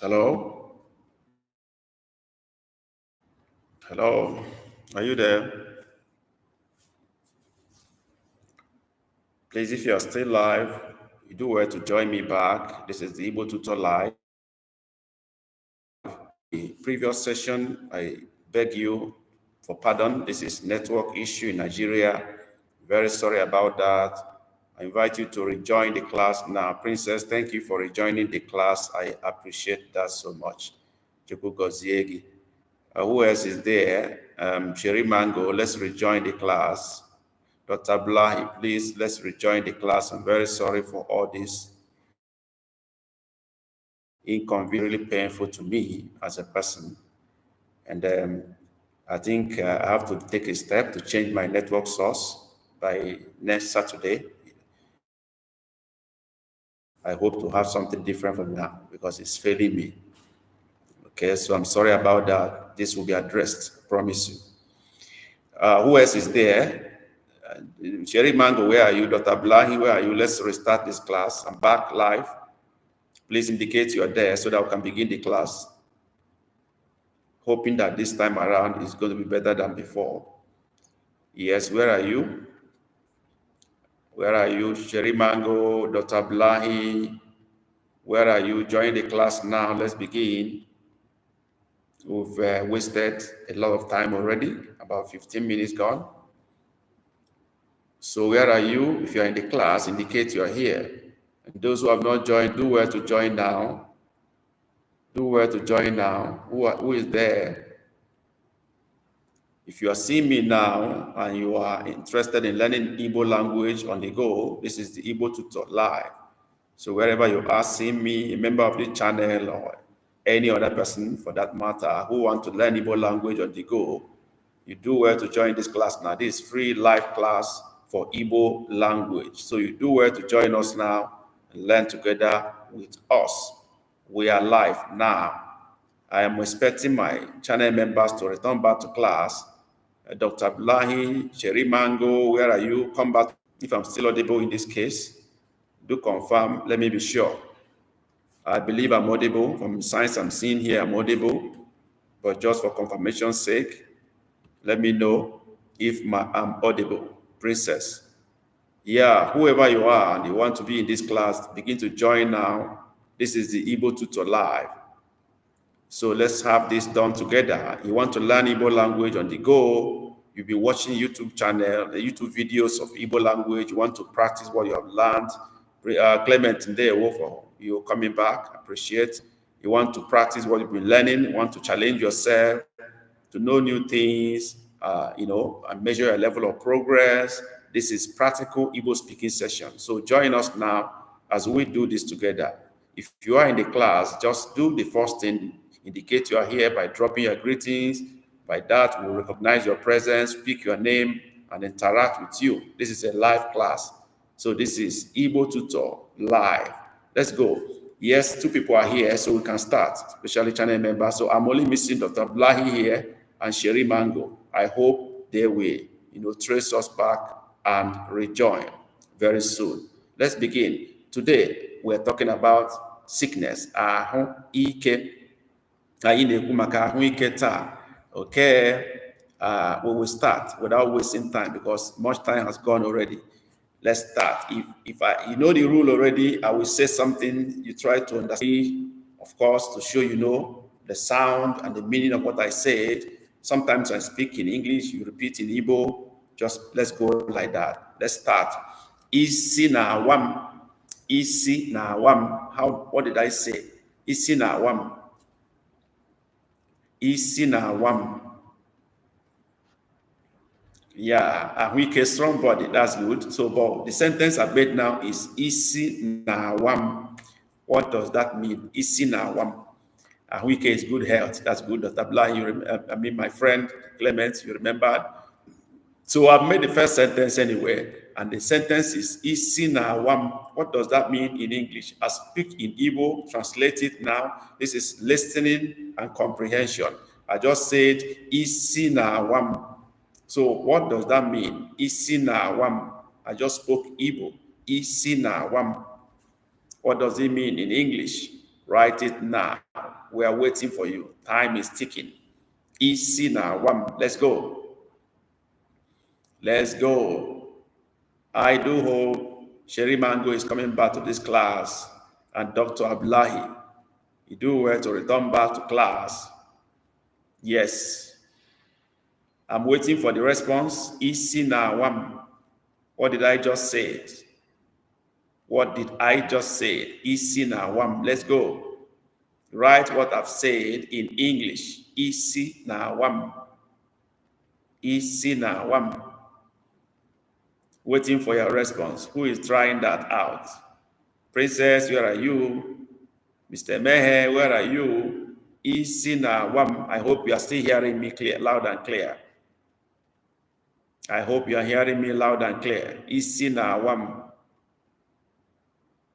Hello? Hello? Are you there? Please, if you are still live, you do well to join me back. This is the Igbo Tutor Live. The previous session, I beg you for pardon. This is network issue in Nigeria. Very sorry about that. I invite you to rejoin the class now. Princess, thank you for rejoining the class. I appreciate that so much. Chuku Goziegi. Who else is there? Sherry Mango, let's rejoin the class. Dr. Blahi, please, let's rejoin the class. I'm very sorry for all this inconvenience, really painful to me as a person. And I think I have to take a step to change my network source by next Saturday. I hope to have something different from now because it's failing me. Okay, so I'm sorry about that. This will be addressed, promise you. Who else is there? Sherry Mango, where are you? Dr. Blahi, where are you? Let's restart this class. I'm back live. Please indicate you are there so that we can begin the class. Hoping that this time around is going to be better than before. Yes, where are you? Where are you? Sherry Mango, Dr. Blahi, where are you? Join the class now. Let's begin. We've wasted a lot of time already, about 15 minutes gone. So where are you? If you're in the class, indicate you are here. And those who have not joined, do well to join now. Do well to join now. Who is there? If you are seeing me now and you are interested in learning Igbo language on the go, this is the Igbo Tutor Live. So wherever you are seeing me, a member of the channel or any other person for that matter who want to learn Igbo language on the go, you do well to join this class now. This is free live class for Igbo language. So you do well to join us now and learn together with us. We are live now. I am expecting my channel members to return back to class. Dr. Blahi, Sherry Mango, where are you? Come back. If I'm still audible in this case, do confirm. Let me be sure. I believe I'm audible. From the signs I'm seeing here, I'm audible. But just for confirmation's sake, let me know if I'm audible. Princess. Yeah, whoever you are and you want to be in this class, begin to join now. This is the Igbo Tutor Live. So let's have this done together. You want to learn Igbo language on the go, you'll be watching YouTube channel, the YouTube videos of Igbo language. You want to practice what you have learned. Clement, you're coming back, appreciate. You want to practice what you've been learning, you want to challenge yourself, to know new things, and measure your level of progress. This is practical Igbo speaking session. So join us now as we do this together. If you are in the class, just do the first thing. Indicate you are here by dropping your greetings. By that, we'll recognize your presence, speak your name, and interact with you. This is a live class. So this is Igbo Tutor Live. Let's go. Yes, 2 people are here, so we can start, especially channel members. So I'm only missing Dr. Blahi here and Sherry Mango. I hope they will, trace us back and rejoin very soon. Let's begin. Today, we're talking about sickness. Okay, we will start without wasting time because much time has gone already. Let's start. If you know the rule already, I will say something, you try to understand, of course, to show the sound and the meaning of what I said. Sometimes I speak in English, you repeat in Igbo. Just let's go like that. Let's start. Isi na wam. Isi na wam. What did I say? Isi na wam. Isi na wam. Yeah, ahụike, strong body, that's good. So, but the sentence I made now is isi na wam. What does that mean? Isi na wam. Ahụike is good health. That's good. Dr. Blahi, my friend Clement, you remembered. So I've made the first sentence anyway, and the sentence is isi na wam. What does that mean in English? I speak in Igbo, translate it now. This is listening and comprehension. I just said isi na wam. So what does that mean? Isi na wam. I just spoke Igbo. Isi na wam. What does it mean in English? Write it now. We are waiting for you. Time is ticking. Easy now. One. Let's go. Let's go. I do hope Sherry Mango is coming back to this class and Dr. Ablahi. You do well to return back to class. Yes. I'm waiting for the response. Easy now. One. What did I just say? What did I just say? Easy now. One. Let's go. Write what I've said in English. Easy now. One. Easy now. One. Waiting for your response. Who is trying that out? Princess, where are you? Mr. Mehe, where are you? Easy now. One. I hope you are still hearing me clear, loud and clear. I hope you are hearing me loud and clear. Easy now. One.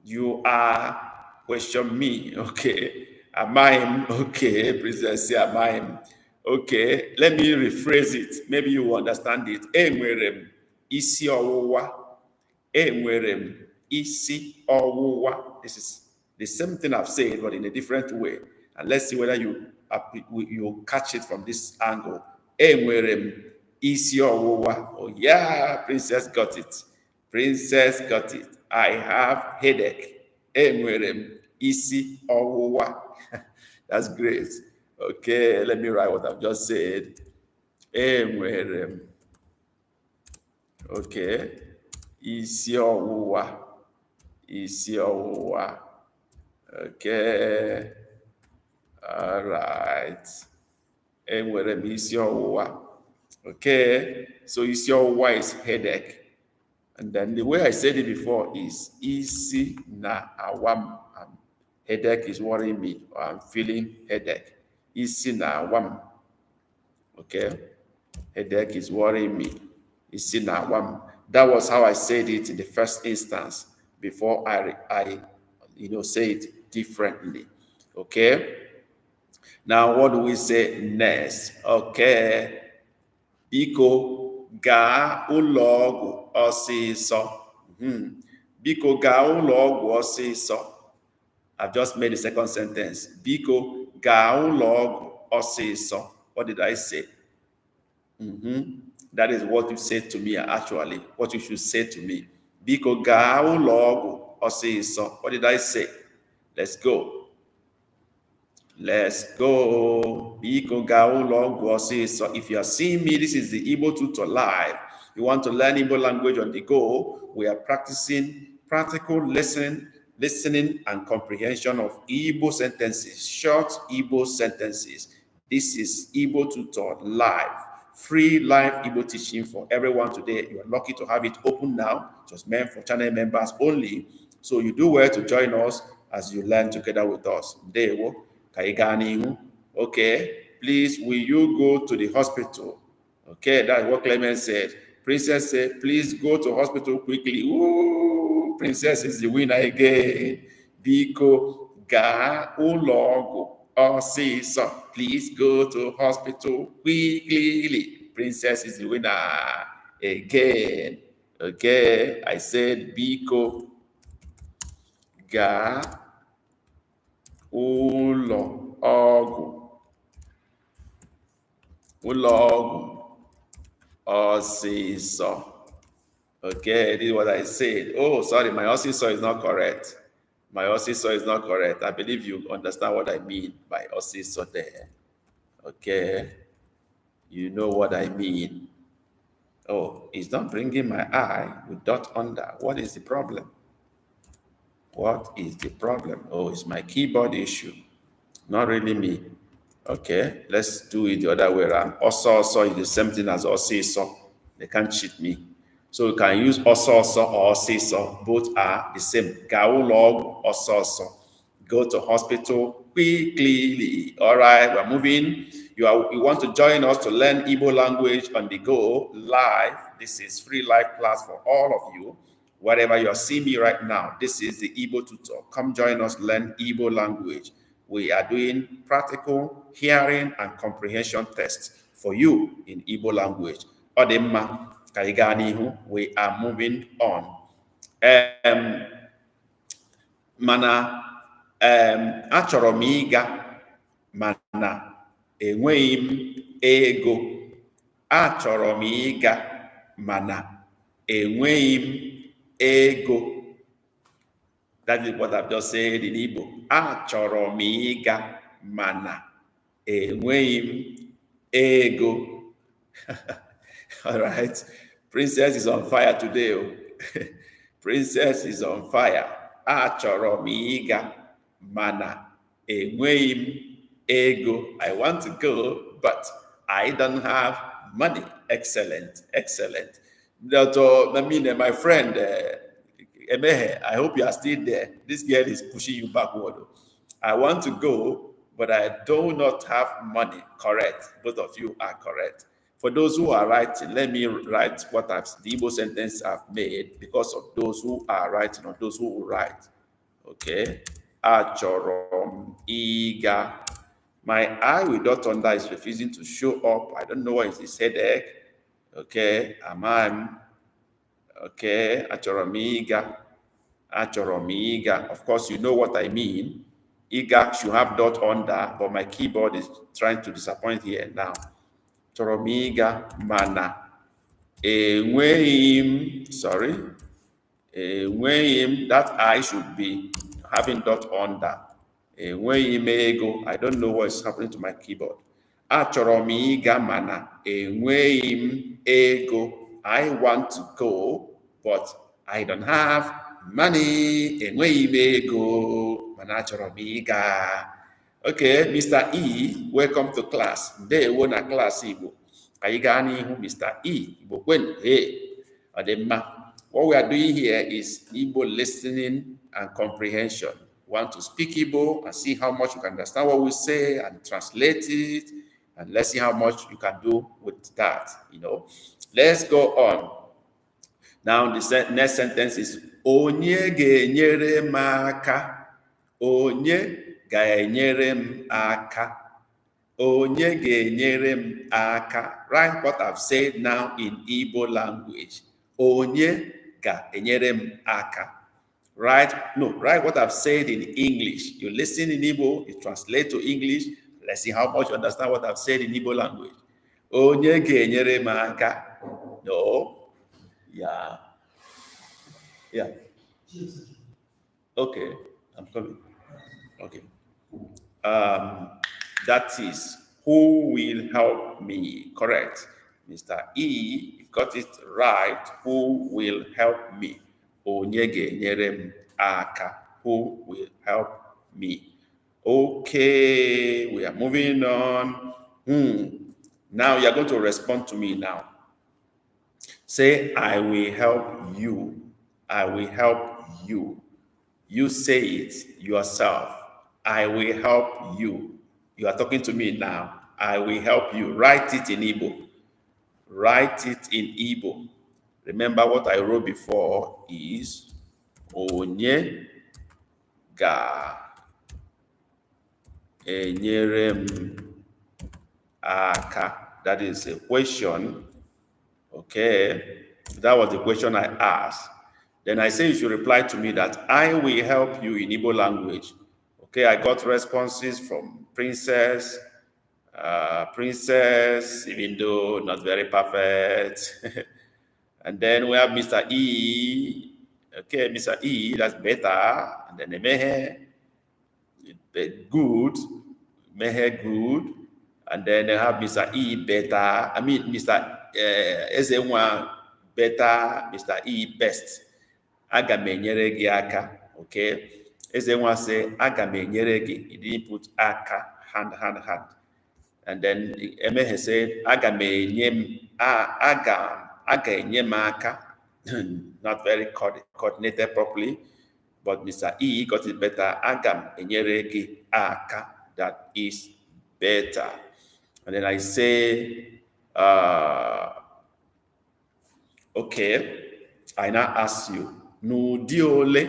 You are question me. Okay. Am I? Okay. Princess, am I? Okay. Let me rephrase it. Maybe you will understand it. Enwerem isi ọwụwa. Enwerem isi ọwụwa. This is the same thing I've said, but in a different way. And let's see whether you catch it from this angle. Enwerem isi ọwụwa. Oh yeah, Princess got it. Princess got it. I have headache. Enwerem isi ọwụwa. That's great. Okay, let me write what I've just said. Enwerem. Okay. Isi ọwụwa. Isi ọwụwa. Okay. All right. Enwerem isi ọwụwa. Okay. So isi ọwụwa is headache. And then the way I said it before is isi na awam. Headache is worrying me, or I'm feeling headache. Isi na awam. Okay? Headache is worrying me. Isi na awam. That was how I said it in the first instance before I say it differently. Okay? Now, what do we say next? Okay. Biko ga ụlọ ọgwụ ọsịsọ. Biko ga ụlọ ọgwụ ọsịsọ. I've just made the second sentence. Biko ga ụlọ ọgwụ ọsịsọ. What did I say? That is what you said to me, actually. What you should say to me. Biko ga ụlọ ọgwụ ọsịsọ. What did I say? Let's go. Let's go. Biko ga ụlọ ọgwụ ọsịsọ. If you are seeing me, this is the Igbo Tutor Live. You want to learn Igbo language on the go, we are practicing practical listening and comprehension of Igbo sentences, short Igbo sentences. This is Igbo Tutor Live, free live Igbo teaching for everyone today. You are lucky to have it open now, just meant for channel members only. So you do well to join us as you learn together with us. Okay, please, will you go to the hospital? Okay, that's what Clement said. Princess said, please go to hospital quickly. Ooh, Princess is the winner again. Biko ga ụlọ ọgwụ ọsịsọ. Please go to hospital quickly. Princess is the winner again. Okay, I said Biko ga ụlọ ọgwụ. Ụlọ ọgwụ ọsịsọ. Okay, this is what I said. Oh, sorry, my ọsịsọ is not correct. My ọsịsọ is not correct. I believe you understand what I mean by ọsịsọ there. Okay, you know what I mean. Oh, it's not bringing my eye with dot under. What is the problem? What is the problem? Oh, it's my keyboard issue. Not really me. Okay, let's do it the other way around. Also is the same thing as ọsịsọ. They can't cheat me. So you can use also or ọsịsọ. Both are the same. Ga ụlọ ọgwụ ọsọsọ. Go to hospital quickly. All right, we're moving. You want to join us to learn Igbo language on the go live. This is free live class for all of you. Wherever you are seeing me right now, this is the Igbo Tutor. Come join us, learn Igbo language. We are doing practical hearing and comprehension tests for you in Igbo language. Odemma, Kaigani, we are moving on. Achọrọ m ịga mana enweghị m ego. Achọrọ m ịga mana enweghị m ego. That is what I've just said in Igbo. Achọrọ m ịga mana enweghị m ego. All right. Princess is on fire today. Oh. Princess is on fire. Achọrọ m ịga mana enweghị m ego. I want to go, but I don't have money. Excellent, excellent. My friend, Emehe, I hope you are still there. This girl is pushing you backward. I want to go, but I do not have money. Correct. Both of you are correct. For those who are writing, let me write what the Igbo sentence I've made because of those who are writing or those who will write. Okay. Achọrọ ịga. My eye with dot under is refusing to show up. I don't know what is this headache. Okay. Okay. Achọrọ ịga. Achọrọ ịga. Of course, you know what I mean. Iga should have dot under, but my keyboard is trying to disappoint here now. Achọrọ ịga mana enweghị m, sorry. Enweghị m, that I should be having dot under. Enweghị m ego. I don't know what is happening to my keyboard. Achọrọ ịga mana enweghị m ego. I want to go, but I don't have money. Enweghị m ego. Mana achọrọ ịga. Okay, Mr. E, welcome to class. Ndewo na class Igbo. Ka anyị gaa n'ihu, Mr. E. Igbo kwenu. Hey, Ademma. What we are doing here is Igbo listening and comprehension. We want to speak Igbo and see how much you can understand what we say and translate it. And let's see how much you can do with that, you know. Let's go on. Now, the next sentence is, Onye ga-enyere m aka. Onye ga-enyere m aka. Onye ga-enyere m aka. Write what I've said now in Igbo language. Onye ga-enyere m aka. Write what I've said in English. You listen in Igbo, you translate to English. Let's see how much you understand what I've said in Igbo language. Onye ga-enyere m aka. No. Yeah. Yeah. Okay. I'm coming. Okay. That is, who will help me? Correct. Mr. E, you got it right. Who will help me? Onye ga-enyere m aka. Who will help me? Okay, we are moving on. Now you are going to respond to me now. Say, I will help you. I will help you. You say it yourself. I will help you. You are talking to me now. I will help you. Write it in Igbo. Write it in Igbo. Remember what I wrote before is Onye ga enyere m aka. That is a question. Okay. That was the question I asked. Then I say you should reply to me that I will help you in Igbo language. Okay, I got responses from Princess, even though not very perfect. And then we have Mr. E. Okay, Mr. E, that's better. And then Mehe, good. Mehe, good. And then they have Mr. E, better. I mean, Mr. Ezenwa, better. Mr. E, best. Aga m enyere gị aka. Okay. Ezenwa say, aga m enyere gị. He didn't put aka, hand. And then Emehe said, aga enye m aka. Not very coordinated properly. But Mr. E got it better. Aga enyere gị aka. That is better. And then I say, okay. I now ask you, N'ụdị ole?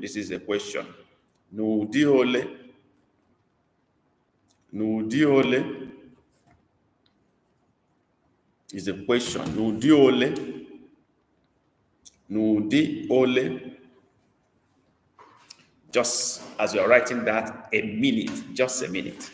This is a question. N'ụdị ole is a question. N'ụdị ole? Nudi ole. Just as you're writing that, a minute, just a minute.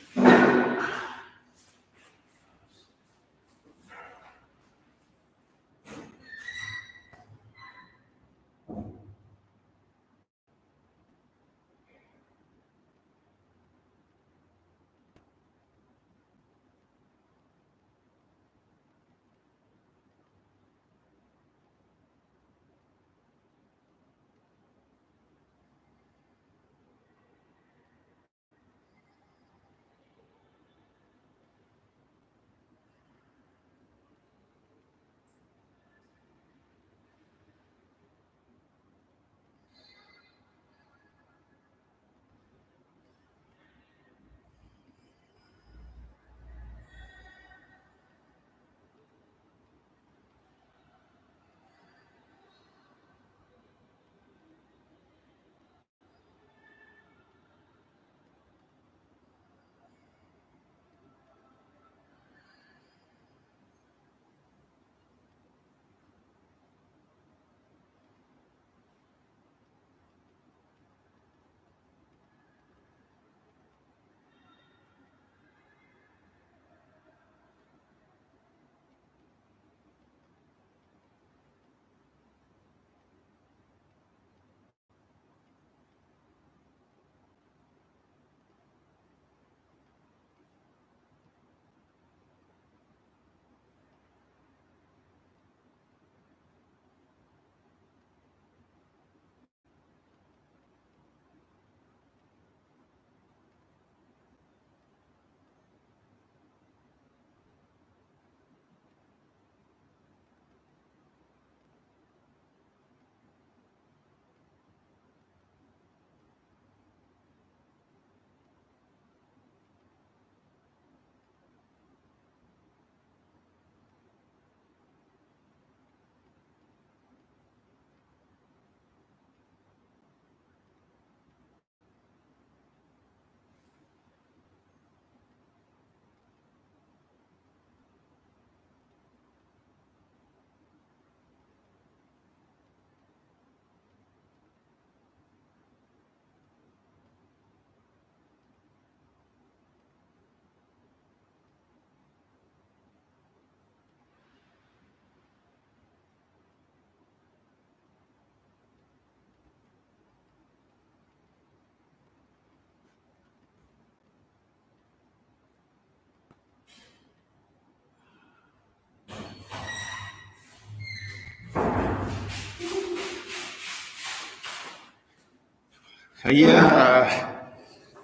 Yeah,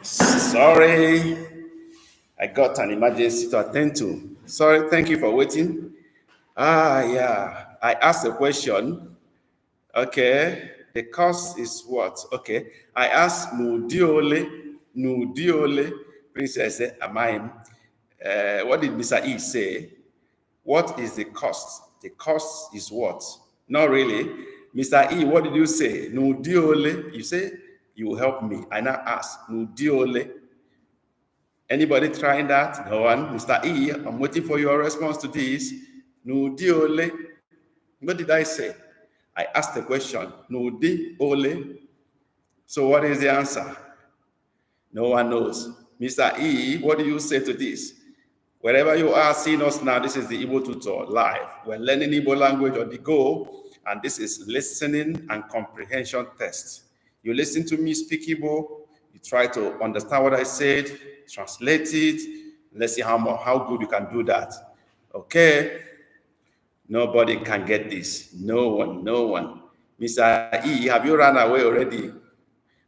sorry, I got an emergency to attend to. Sorry, thank you for waiting. Yeah, I asked a question. Okay, the cost is what? Okay, I asked Nudiole, Princess Amaim. What did Mr. E say? What is the cost? The cost is what? Not really. Mr. E, what did you say? Nudiole. You say you will help me. I now ask Nudiole. Anybody trying that? No one. Mr. E, I'm waiting for your response to this. Nudiole. What did I say? I asked the question. Nudiole. So what is the answer? No one knows. Mr. E, what do you say to this? Wherever you are seeing us now, this is the Igbo Tutor live. We're learning Igbo language on the go, and this is listening and comprehension test. You listen to me speak Igbo, you try to understand what I said, translate it. Let's see how good you can do that. Okay? Nobody can get this. No one. Mr. E, have you run away already?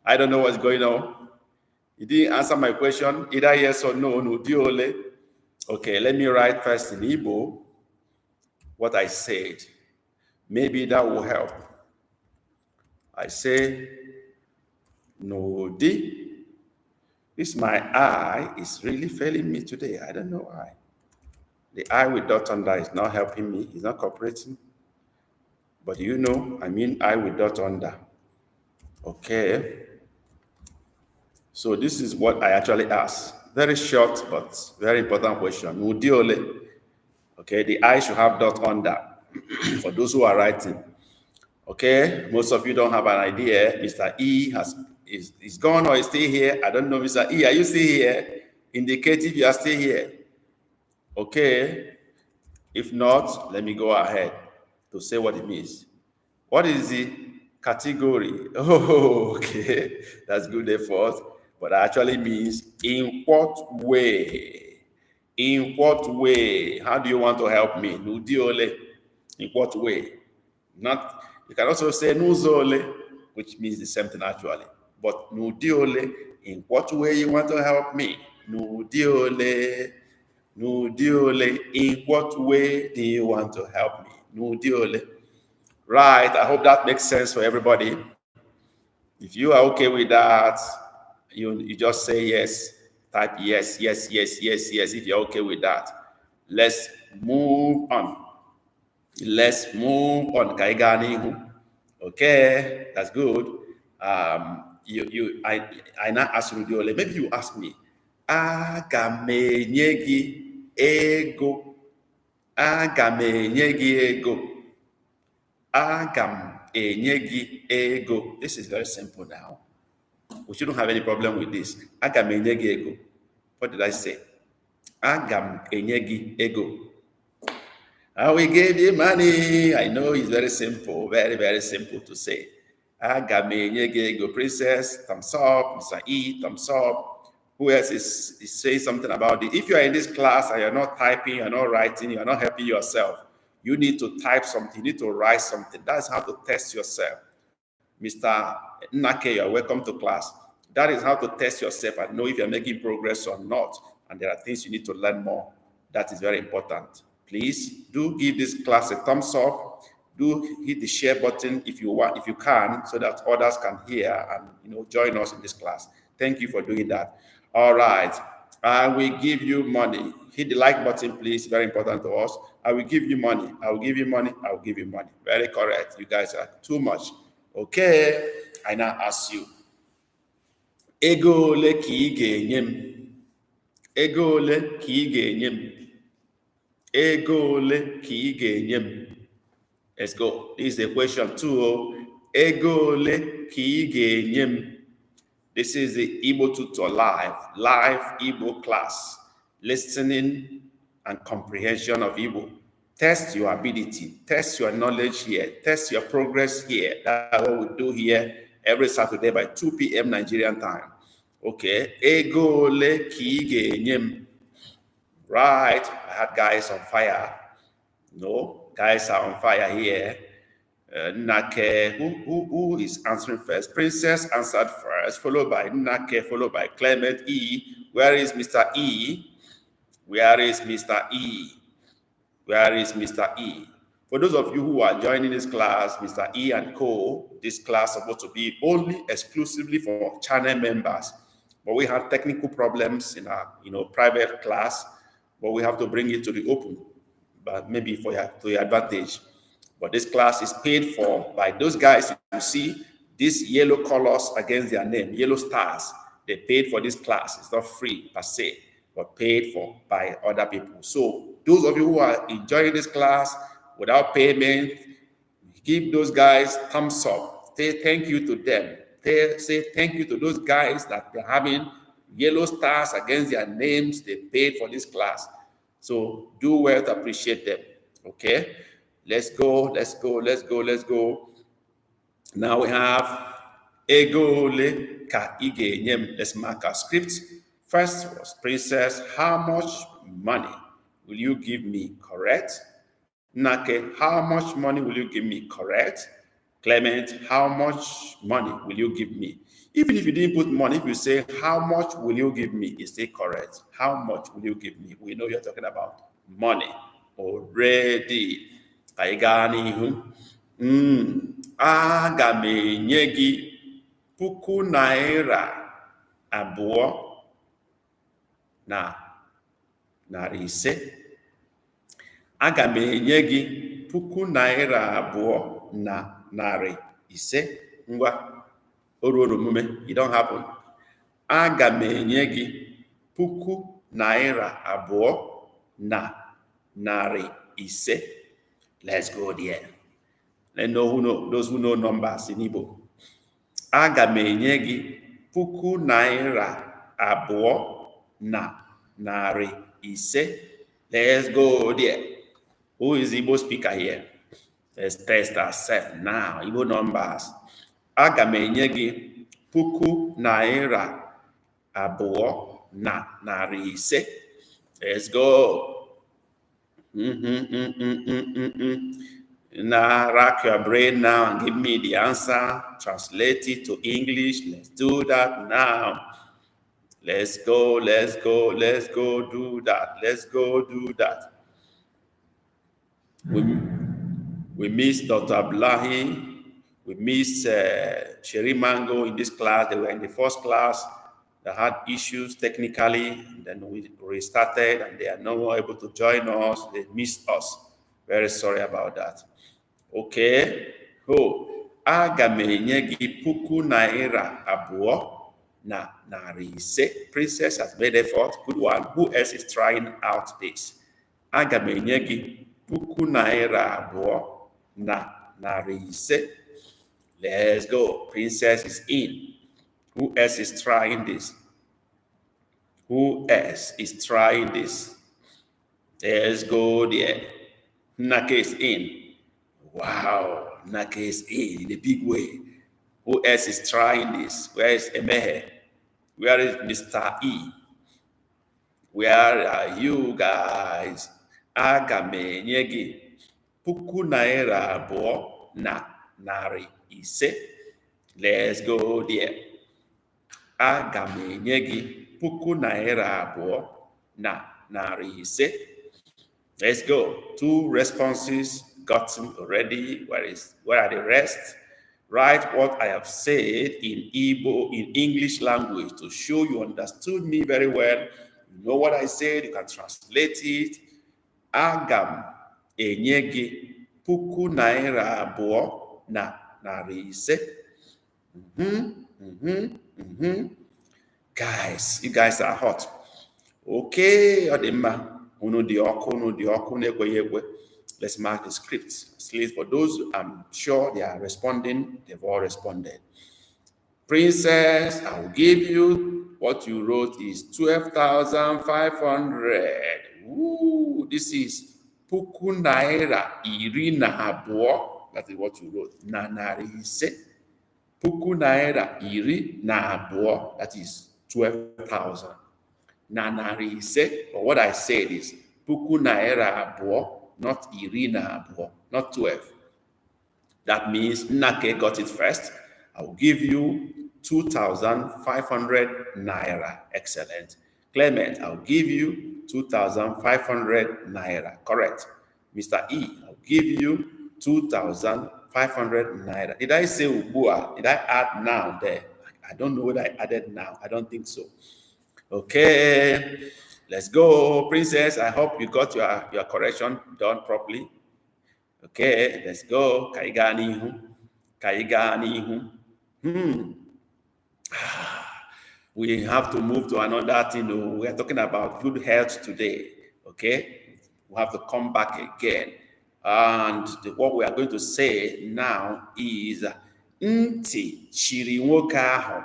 I don't know what's going on. You didn't answer my question, either yes or no, no diole. Okay, let me write first in Igbo what I said. Maybe that will help. I say, no di. This my eye is really failing me today. I don't know why. The eye with dot under is not helping me. It's not cooperating. But you know, I mean eye with dot under. Okay. So this is what I actually asked. Very short, but very important question. Mudiole. Okay, the I should have dot under for those who are writing. Okay, most of you don't have an idea. Mr. E is gone or is still here. I don't know, Mr. E, are you still here? Indicate if you are still here. Okay, if not, let me go ahead to say what it means. What is the category? Oh, okay, that's good effort, but actually means in what way? In what way? How do you want to help me? Nudiole. In what way? Not, you can also say nuzole, which means the same thing actually. But nudiole, in what way you want to help me? Nudiole, nudiole, in what way do you want to help me? Nudiole. Right, I hope that makes sense for everybody. If you are okay with that, you just say yes, type yes, yes, yes, yes, yes, if you're okay with that. Let's move on. Let's move on. Okay, that's good. I now ask you, maybe you ask me, aga m enye gị ego. Aga m enye gị ego. Aga m enye gị ego. This is very simple now. We shouldn't have any problem with this. Aga m enye gị ego. What did I say? Aga m enye gị ego. I will give you money. I know it's very simple, very, very simple to say. Aga m enye gị ego. Princess, thumbs up. Mr. E, thumbs up. Who else is saying something about it? If you are in this class and you're not typing, you're not writing, you're not helping yourself, you need to type something, you need to write something. That's how to test yourself. Mr. Nake, you're welcome to class. That is how to test yourself and know if you're making progress or not. And there are things you need to learn more. That is very important. Please do give this class a thumbs up. Do hit the share button if you want, if you can, so that others can hear and join us in this class. Thank you for doing that. All right. I will give you money. Hit the like button, please. Very important to us. I will give you money. I will give you money. I will give you money. Very correct. You guys are too much. Okay. I now ask you. Ego ole ka ị ga-enye m? Ego ole ka ị ga-enye m? Ego ole ka ị ga-enye m? Let's go. This is the question 2. Ego ole ka ị ga-enye m? This is the Igbo Tutor live Igbo class, listening and comprehension of Igbo. Test your ability, test your knowledge here, test your progress here. That's what we do here every Saturday by 2 p.m. Nigerian time. Okay, ego ole ka ị ga-enye m? Right, I had guys on fire. No, guys are on fire here. Nake, who is answering first? Princess answered first, followed by Nake, followed by Clement E. Where is Mr. E? Where is Mr. E? Where is Mr. E? For those of you who are joining this class, Mr. E and Co., this class is supposed to be only exclusively for channel members. But we have technical problems in our private class, but we have to bring it to the open, but maybe to your advantage. But this class is paid for by those guys you see, these yellow colors against their name, yellow stars. They paid for this class. It's not free per se, but paid for by other people. So those of you who are enjoying this class without payment, give those guys thumbs up. Say thank you to them. Say thank you to those guys that they're having yellow stars against their names. They paid for this class. So do well to appreciate them. Okay? Let's go, let's go, let's go, let's go. Now we have ego ole ka ị ga-enye m. Let's mark our script. First was Princess, how much money will you give me? Correct. Nake, how much money will you give me? Correct. Clement, how much money will you give me? Even if you didn't put money, if you say, how much will you give me? It's still correct. How much will you give me? We know you're talking about money already. Anyị gaa n'ihu. Aga m enye gị puku naira abụọ na narị ise. Aga m enye gị puku naira abụọ na narị ise. Ngwa, o ruo omume, it don't happen. Aga m enye gị puku naira abụọ na narị ise. Let's go there. Let know who know those who know numbers in Igbo. Aga m enye gị puku naira abụọ na narị ise. Let's go there. Who is Igbo speaker here? Let's test ourselves now. Igbo numbers. Aga m enye gị puku naira abụọ na narị ise. Let's go. Now, rack your brain now and give me the answer. Translate it to English. Let's do that now. Let's go, let's go, let's go do that. Let's go do that. We miss Dr. Abdullahi. We miss Cherry Mango in this class. They were in the first class. They had issues technically. And then we restarted and they are no more able to join us. They missed us. Very sorry about that. Okay. Aga m enye gị puku naira abụọ na narị ise. Princess has made effort. Good one. Who else is trying out this? Aga m enye gị puku naira abụọ na narị ise. Let's go. Princess is in. Who else is trying this? Who else is trying this? Let's go there. Nake is in. Wow, Nake is in a big way. Who else is trying this? Where is Emehe? Where is Mr. E? Where are you guys? Aga m enye gị puku naira abụọ na narị ise. Let's go there. Aga m enye gị puku naira abụọ na narị ise. Let's go. 2 responses gotten already. Where are the rest? Write what I have said in Igbo, in English language, to show you understood me very well. You know what I said, you can translate it. Agam enye gị puku naira abụọ na narị ise. Guys, you guys are hot. Okay, Odema. Let's mark the scripts. At for those I'm sure they are responding, they've all responded. Princess, I will give you what you wrote is 12,500. Ooh, this is puku naira iri na abụọ. That is what you wrote. Na narị ise. Puku naira iri na abụọ. That is 12,000. Na narị ise. But what I said is puku naira abụọ, not iri na abụọ, not 12. That means Nake got it first. I will give you 2,500 naira. Excellent. Clement, I'll give you 2,500 naira. Correct. Mr. E, I'll give you 2,500 naira. Did I say Ubua? Did I add now there? I don't know whether I added now. I don't think so. Okay. Let's go, Princess. I hope you got your correction done properly. Okay, let's go. Kaigani. We have to move to another thing. We are talking about good health today. Okay, we have to come back again. And what we are going to say now is Nti chiri nwoke ahụ.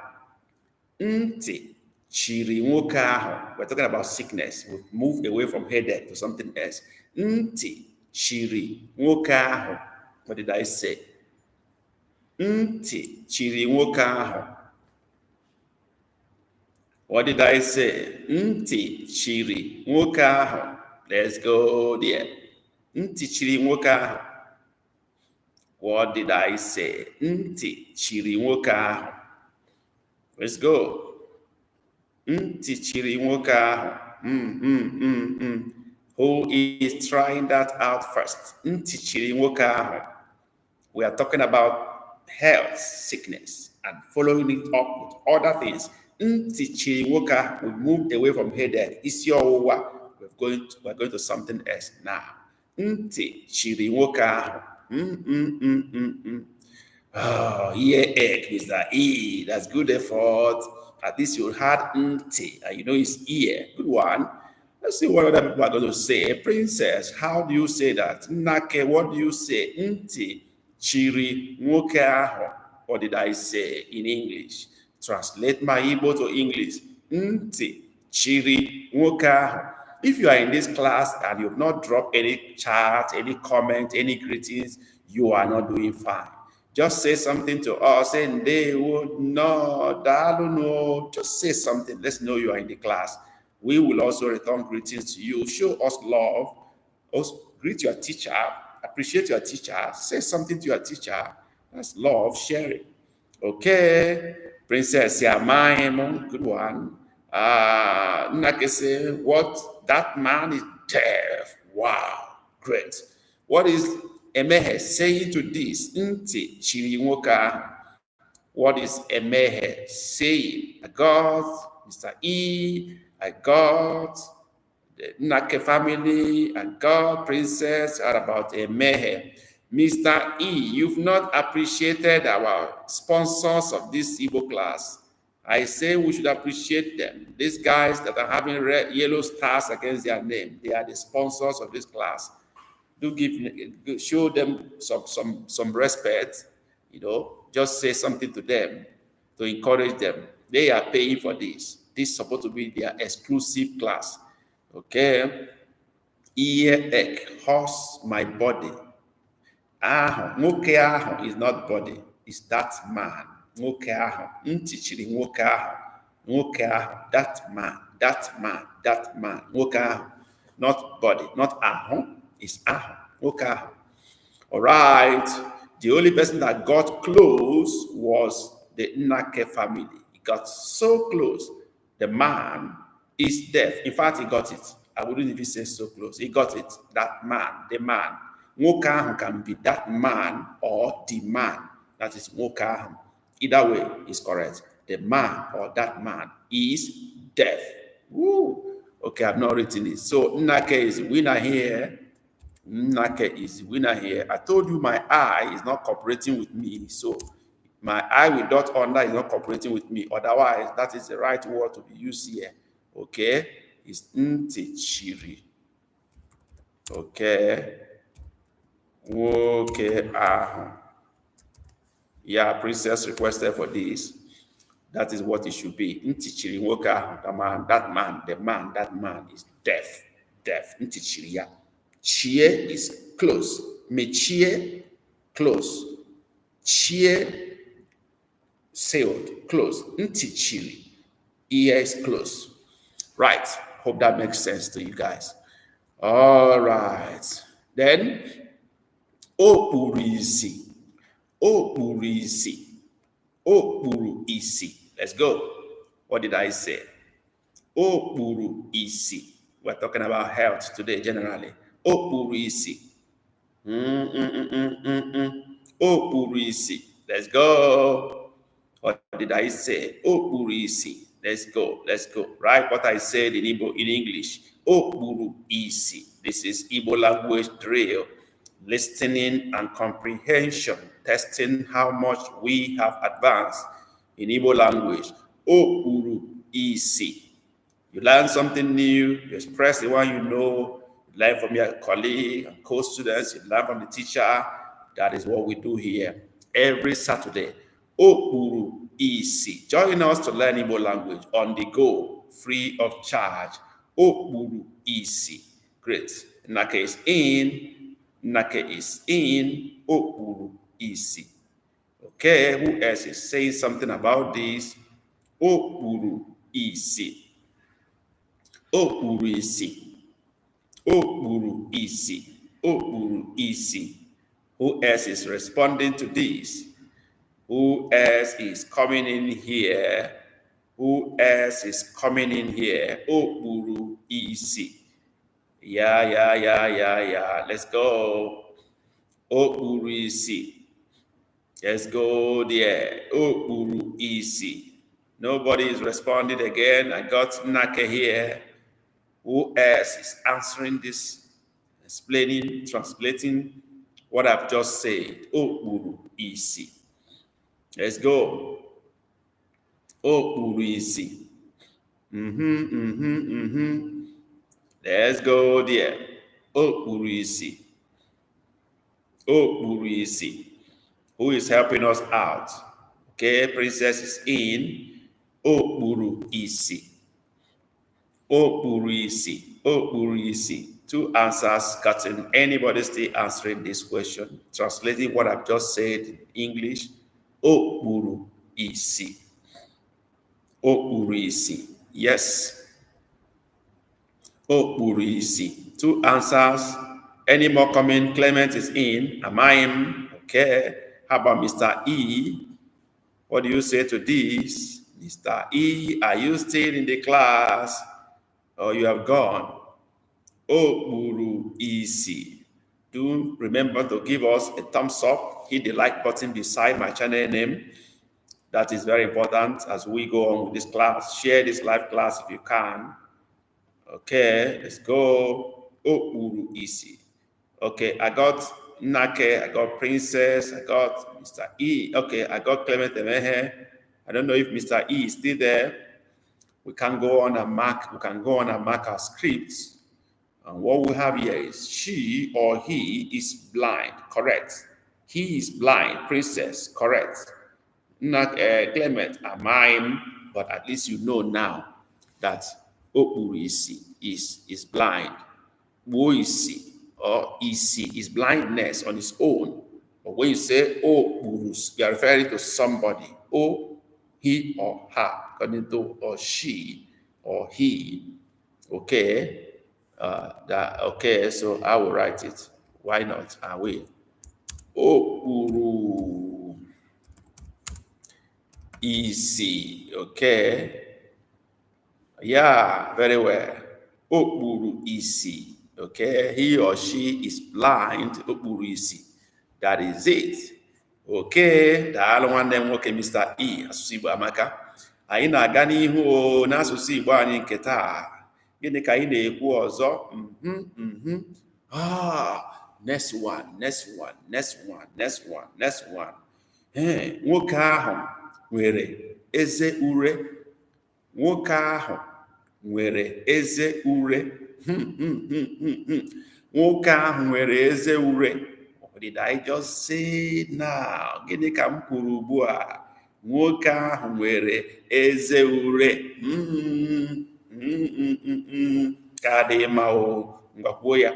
Nti chiri nwoke ahụ. We're talking about sickness. We've moved away from headache to something else. Nti chiri nwoke ahụ. What did I say? Nti chiri nwoke ahụ. What did I say? Nti chiri nwoke ahụ. Let's go there. Nti chiri nwoke ahụ. What did I say? Nti chiri nwoke ahụ. Let's go. Nti chiri nwoke ahụ. Who is trying that out first? Nti chiri nwoke ahụ. We are talking about health, sickness, and following it up with other things. Nti chiri nwoke ahụ. We moved away from headache. Isi ọwụwa. We're going to something else now. Nti chiri nwoke ahụ. Oh, ear is the E. That's good effort. At least you had Nti, and you know it's ear. Good one. Let's see what other people are going to say. Princess, how do you say that? Nake, what do you say? Nti chiri nwoke ahụ. What did I say in English? Translate my Igbo to English. Ntị chiri nwoke ahụ. If you are in this class and you've not dropped any chat, any comment, any greetings, you are not doing fine. Just say something to us, and they would no, no. Just say something. Let's know you are in the class. We will also return greetings to you. Show us love. Also, greet your teacher. Appreciate your teacher. Say something to your teacher. That's love sharing. Okay. Princess Yamaimo, good one. Nakese, what? That man is deaf. Wow. Great. What is Emehe saying to this? Nti Chirinwoka. What is Emehe saying? I got Mr. E. I got the Nake family. I got Princess. How about Emehe? Mr. E, you've not appreciated our sponsors of this Igbo class. I say we should appreciate them. These guys that are having red, yellow stars against their name, they are the sponsors of this class. Do show them some respect. Just say something to them to encourage them. They are paying for this. This is supposed to be their exclusive class. Okay. Ear egg, horse, my body. Nwoke ahụ is not body, it's that man. Nwoke ahụ, ntị chiri nwoke ahụ. Nwoke ahụ, that man, nwoke ahụ. Not body, not ahụ, it's ahụ. Nwoke ahụ. All right. The only person that got close was the Nnake family. He got so close. The man is deaf. In fact, he got it. I wouldn't even say so close. He got it. That man, the man. Nwoke ahụ can be that man or the man. That is nwoke ahụ. Either way is correct. The man or that man is deaf. Woo. Okay, I've not written it. So Nnake is winner here. Nnake is winner here. I told you my eye is not cooperating with me. So my eye with dot under is not cooperating with me. Otherwise, that is the right word to be used here. Okay? It's nti chiri. Okay. Okay. Yeah, Princess requested for this. That is what it should be. Nti chiri nwoke ahụ. The man, that man is deaf. Deaf. Nti chiri ya. Chie is close. Mechie, close. Chie, sealed, close. Nti chiri. Ear is close. Right. Hope that makes sense to you guys. All right. Then, okpuru isi. Okpuru isi. Okpuru isi. Let's go. What did I say? Okpuru isi. We're talking about health today generally. Okpuru isi. Okpuru isi. Let's go. What did I say? Okpuru isi. Let's go. Let's go. Right? What I said in Igbo, in English. Okpuru isi. This is Igbo language drill. Listening and comprehension. Testing how much we have advanced in Igbo language. Okpuru isi. You learn something new. You express the one you know. You learn from your colleague and co-students. You learn from the teacher. That is what we do here every Saturday. Okpuru isi. Join us to learn Igbo language on the go, free of charge. Okpuru isi. Great. Nake is in. Nake is in. Okpuru isi. Okay, who else is saying something about this? Okpuru isi. Okpuru isi. Okpuru isi. Okpuru isi. Who else is responding to this? Who else is coming in here? Who else is coming in here? Okpuru isi. Yeah. Let's go. Okpuru isi. Let's go there. Okpuru isi. Nobody is responding again. I got Nake here. Who else is answering this, explaining, translating what I've just said? Okpuru isi. Let's go. Okpuru isi. Let's go there. Okpuru isi. Okpuru isi. Who is helping us out? Okay, Princess is in. Okpuru isi. Okpuru isi. Okpuru isi. Two answers gotten. Anybody still answering this question? Translating what I've just said in English. Okpuru isi. Okpuru isi. Yes. Okpuru isi. Two answers. Any more comment? Clement is in. Am I in? Okay. How about Mr. E? What do you say to this? Mr. E, are you still in the class or you have gone? Okpuru isi. Do remember to give us a thumbs up. Hit the like button beside my channel name. That is very important as we go on with this class. Share this live class if you can. Okay, let's go. Okpuru isi. Okay, I got Nake, I got Princess, I got Mr. E. Okay, I got Clement Emehe. I don't know if Mr. E is still there. We can go on and mark our scripts. And what we have here is she or he is blind. Correct. He is blind. Princess. Correct. Not Clement, am I? But at least you know now that Okpuru is blind. Woisi or isi is blindness on its own. But when you say Okpuru, you are referring to somebody. O, he or her, according to or she or he. Okay. Okay, so I will write it. Why not? I will. Okpuru isi. Okay. Yeah, very well. Okpuru isi. Okay, he or she is blind. Okpuru isi. That is it. Okay, daalụ nwanne m nwoke Mr. E. Asụsụ Igbo amaka. Anyị na-aga n'ihu n'asụsụ Igbo anyị nke taa. Gịnị ka anyị na-ekwu ọzọ? Next one. Nwoke ahụ nwere eze ure. Nwoke ahụ nwere eze ure. Nwoke ahụ nwere eze ure. What did I just say now? Gịnị ka m kwuru ugbu a? Nwoke ahụ nwere eze ure. Ka dị mma o. Ngwa kwuo ya.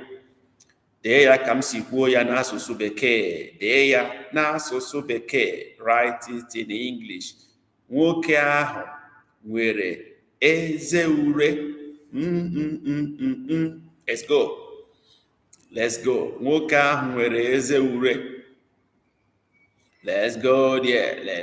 Dee ya ka m si kwuo ya n'asụsụ Bekee. Dee ya n'asụsụ Bekee. Write it in English. Nwoke ahụ nwere eze ure. Let's go. Nwoke ahụ nwere eze ure. Let's go there.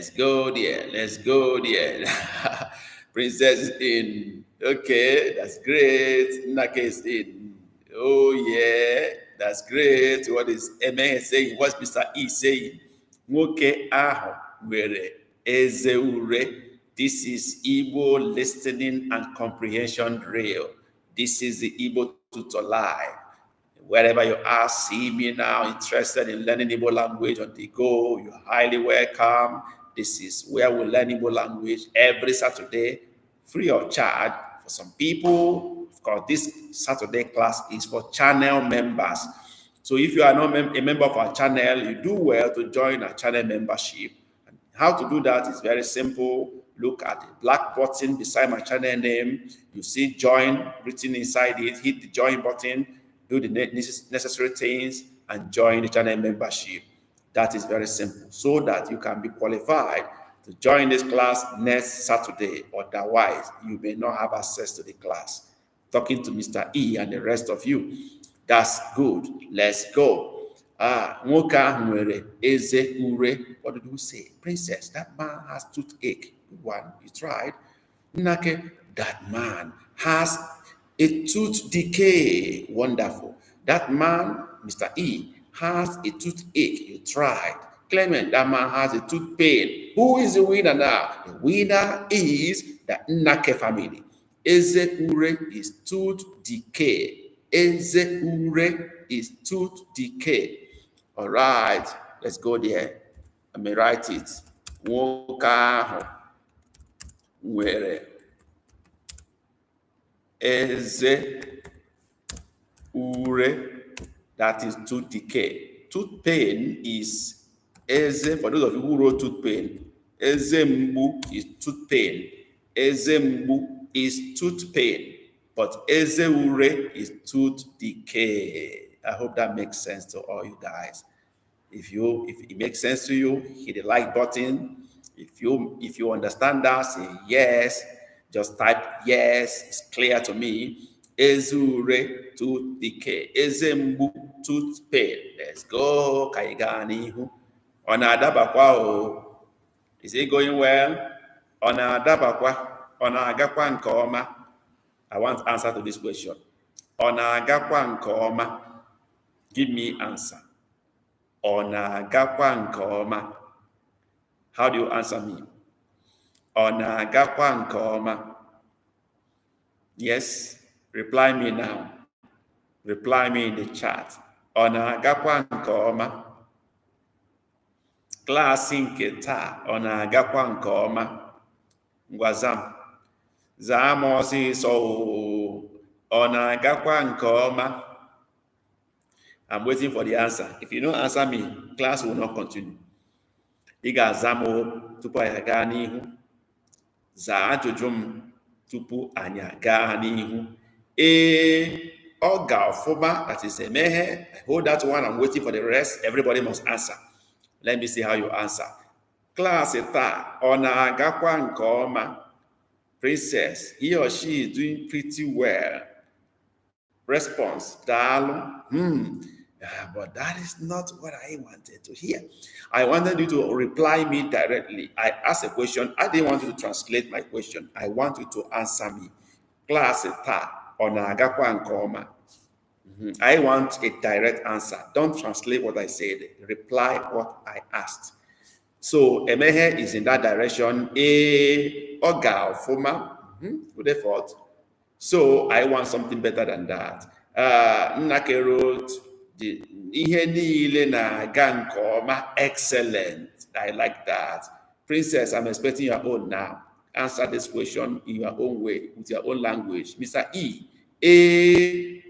Princess is in. Okay, that's great. Nake is in. Oh yeah, that's great. What is Eme saying? What's Mr. E saying? Nwoke ahụ nwere eze ure. This is Igbo listening and comprehension drill. This is the Igbo Tutor Live. Wherever you are, see me now, interested in learning Igbo language on the go, you're highly welcome. This is where we learn Igbo language every Saturday, free of charge for some people. Of course, this Saturday class is for channel members. So if you are not a member of our channel, you do well to join our channel membership. And how to do that is very simple. Look at the black button beside my channel name. You see join written inside it. Hit the join button. Do the necessary things and join the channel membership. That is very simple so that you can be qualified to join this class next Saturday. Otherwise, you may not have access to the class. Talking to Mr. E and the rest of you. That's good. Let's go. Nwoke ahụ nwere eze ure. What did we say? Princess, that man has toothache. Good one. You tried. Nake, that man has a tooth decay. Wonderful. That man, Mr. E, has a toothache. You tried. Clement, that man has a tooth pain. Who is the winner now? The winner is the Nake family. Eze ure is tooth decay. Eze ure is tooth decay. All right, let's go there. Let me write it. Nwoke ahụ nwere eze ure, that is tooth decay. Tooth pain is Eze, for those of you who wrote tooth pain, eze mgbu is tooth pain. Eze mgbu is tooth pain. But eze ure is tooth decay. I hope that makes sense to all you guys. If it makes sense to you, hit the like button. If you understand that, say yes. Just type yes. It's clear to me. Ezure tooth decay. Ezembu tooth pain. Let's go. Kaigani. Ona adabakwa o. Is it going well? Ona adabakwa. Ona agakwa nke ọma. I want answer to this question. Ona agakwa nke ọma. Give me answer. Ọ na-agakwa nke ọma. How do you answer me? Ọ na-agakwa nke ọma. Yes, reply me now. Reply me in the chat. Ọ na-agakwa nke ọma. Klaasị nke taa, ọ na-agakwa nke ọma. Ngwa zaa m ọsịsọ o. Ọ na-agakwa nke ọma. I'm waiting for the answer. If you don't answer me, class will not continue. Iga zamo tupu ayaga n'ihu. Za ajụjụ m tupu anyị aga n'ihu. Ọ ga-ọfụma, that is emeghe. I hold that one. I'm waiting for the rest. Everybody must answer. Let me see how you answer. Class taa, ọ na-agakwa nke ọma. Princess, he or she is doing pretty well. Response, daalụ. But that is not what I wanted to hear. I wanted you to reply me directly. I asked a question. I didn't want you to translate my question. I want you to answer me. Class ta onagakwa nke ọma. I want a direct answer. Don't translate what I said. Reply what I asked. So Emehe is in that direction. Oga ofuma. Good effort. So I want something better than that. Nnake wrote, ihe niile na-aga nke ọma. Excellent. I like that. Princess, I'm expecting your own now. Answer this question in your own way, with your own language. Mr. E.